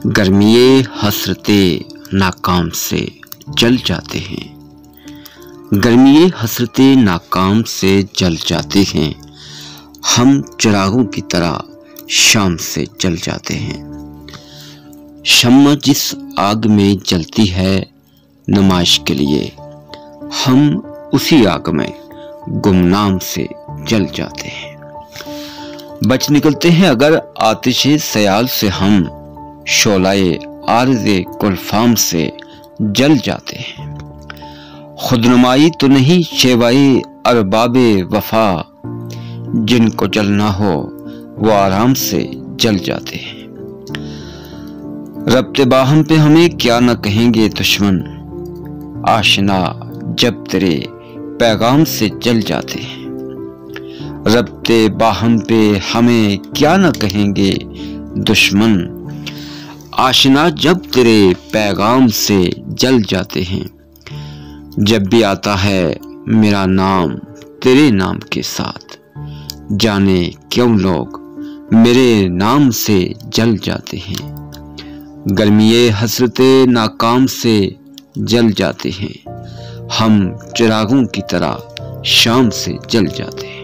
गर्मिये हसरते नाकाम से जल जाते हैं। गर्मिये हसरते नाकाम से जल जाते हैं। हम चिरागों की तरह शाम से जल जाते हैं। शम्मा जिस आग में जलती है नमाज के लिए, हम उसी आग में गुमनाम से जल जाते हैं। बच निकलते हैं अगर आतिशे सयाल से, हम शोलाए आरज़े कुलफाम से जल जाते हैं। खुदनुमाई तो नहीं शेवाए अरबाबे वफा, जिनको जलना हो वो आराम से जल जाते हैं। रब्ते बाहम पे हमें क्या न कहेंगे दुश्मन, आशना जब तेरे पैगाम से जल जाते हैं। रब्ते बाहम पे हमें क्या न कहेंगे दुश्मन, आशना जब तेरे पैगाम से जल जाते हैं। जब भी आता है मेरा नाम तेरे नाम के साथ, जाने क्यों लोग मेरे नाम से जल जाते हैं। गर्मिये हसरते नाकाम से जल जाते हैं। हम चिरागों की तरह शाम से जल जाते हैं।